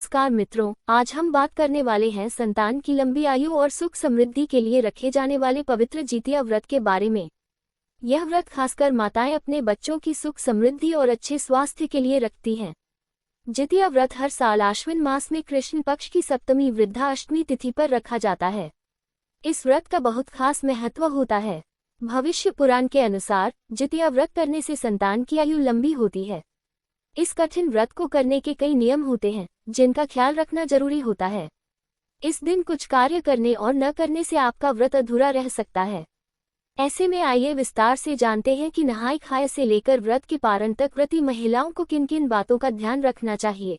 नमस्कार मित्रों, आज हम बात करने वाले हैं संतान की लंबी आयु और सुख समृद्धि के लिए रखे जाने वाले पवित्र जितिया व्रत के बारे में। यह व्रत खासकर माताएं अपने बच्चों की सुख समृद्धि और अच्छे स्वास्थ्य के लिए रखती हैं। जितिया व्रत हर साल आश्विन मास में कृष्ण पक्ष की सप्तमी वृद्धा अष्टमी तिथि पर रखा जाता है। इस व्रत का बहुत खास महत्व होता है। भविष्य पुराण के अनुसार जितिया व्रत करने से संतान की आयु लंबी होती है। इस कठिन व्रत को करने के कई नियम होते हैं जिनका ख्याल रखना जरूरी होता है। इस दिन कुछ कार्य करने और न करने से आपका व्रत अधूरा रह सकता है। ऐसे में आइए विस्तार से जानते हैं कि नहाय खाए से लेकर व्रत के पारण तक व्रती महिलाओं को किन किन बातों का ध्यान रखना चाहिए।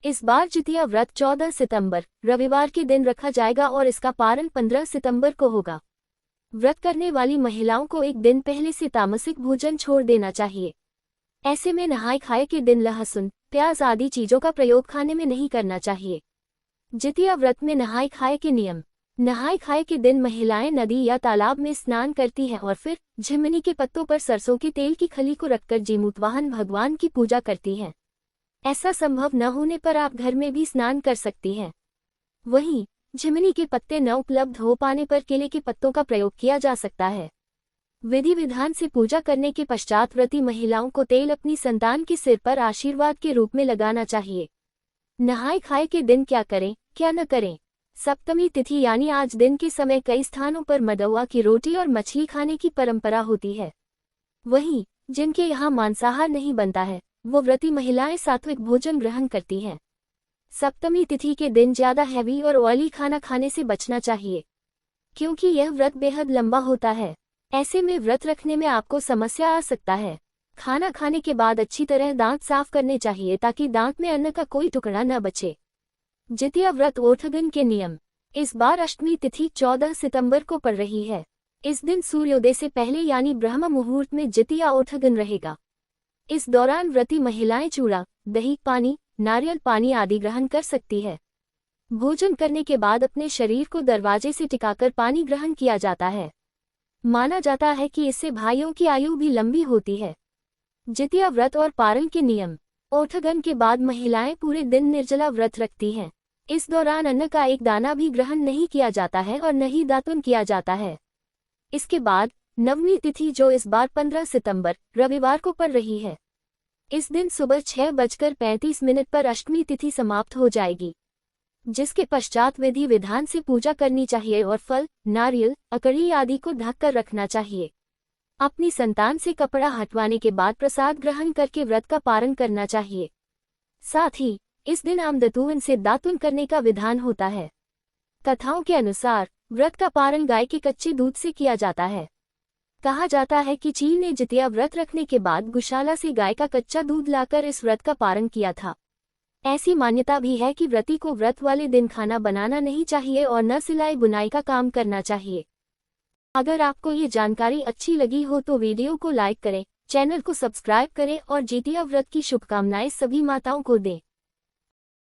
इस बार जितिया व्रत 14 सितंबर रविवार के दिन रखा जाएगा और इसका पारण 15 सितंबर को होगा। व्रत करने वाली महिलाओं को एक दिन पहले से तामसिक भोजन छोड़ देना चाहिए। ऐसे में नहाय खाए के दिन लहसुन, प्याज आदि चीजों का प्रयोग खाने में नहीं करना चाहिए। जितिया व्रत में नहाय खाए के नियम। नहाय खाए के दिन महिलाएं नदी या तालाब में स्नान करती हैं और फिर झिमनी के पत्तों पर सरसों के तेल की खली को रखकर जीमूतवाहन भगवान की पूजा करती हैं। ऐसा संभव न होने पर आप घर में भी स्नान कर सकती हैं। वहीं झिमनी के पत्ते न उपलब्ध हो पाने पर केले के पत्तों का प्रयोग किया जा सकता है। विधि विधान से पूजा करने के पश्चात व्रती महिलाओं को तेल अपनी संतान के सिर पर आशीर्वाद के रूप में लगाना चाहिए। नहाय खाए के दिन क्या करें क्या न करें। सप्तमी तिथि यानी आज दिन के समय कई स्थानों पर मडुआ की रोटी और मछली खाने की परंपरा होती है। वहीं जिनके यहाँ मांसाहार नहीं बनता है वो व्रती महिलाएं सात्विक भोजन ग्रहण करती हैं। सप्तमी तिथि के दिन ज्यादा हैवी और ऑयली खाना खाने से बचना चाहिए क्योंकि यह व्रत बेहद लंबा होता है। ऐसे में व्रत रखने में आपको समस्या आ सकता है। खाना खाने के बाद अच्छी तरह दांत साफ करने चाहिए ताकि दांत में अन्न का कोई टुकड़ा न बचे। जितिया व्रत ओठगन के नियम। इस बार अष्टमी तिथि 14 सितंबर को पड़ रही है। इस दिन सूर्योदय से पहले यानी ब्रह्म मुहूर्त में जितिया ओठगन रहेगा। इस दौरान व्रती महिलाएं चूड़ा, दही, पानी, नारियल पानी आदि ग्रहण कर सकती है। भोजन करने के बाद अपने शरीर को दरवाजे से टिकाकर पानी ग्रहण किया जाता है। माना जाता है कि इससे भाइयों की आयु भी लंबी होती है। जितिया व्रत और पारण के नियम। ओठगन के बाद महिलाएं पूरे दिन निर्जला व्रत रखती हैं। इस दौरान अन्न का एक दाना भी ग्रहण नहीं किया जाता है और न ही दातुन किया जाता है। इसके बाद नवमी तिथि जो इस बार 15 सितंबर रविवार को पड़ रही है। इस दिन सुबह 6:35 पर अष्टमी तिथि समाप्त हो जाएगी, जिसके पश्चात विधि विधान से पूजा करनी चाहिए और फल, नारियल, अकड़ी आदि को ढककर रखना चाहिए। अपनी संतान से कपड़ा हटवाने के बाद प्रसाद ग्रहण करके व्रत का पारण करना चाहिए। साथ ही इस दिन आमदतून से दातुन करने का विधान होता है। कथाओं के अनुसार व्रत का पारण गाय के कच्चे दूध से किया जाता है। कहा जाता है कि चीन ने जितिया व्रत रखने के बाद गौशाला से गाय का कच्चा दूध लाकर इस व्रत का पारण किया था। ऐसी मान्यता भी है कि व्रती को व्रत वाले दिन खाना बनाना नहीं चाहिए और न सिलाई बुनाई का काम करना चाहिए। अगर आपको ये जानकारी अच्छी लगी हो तो वीडियो को लाइक करें, चैनल को सब्सक्राइब करें और जितिया व्रत की शुभकामनाएं सभी माताओं को दें।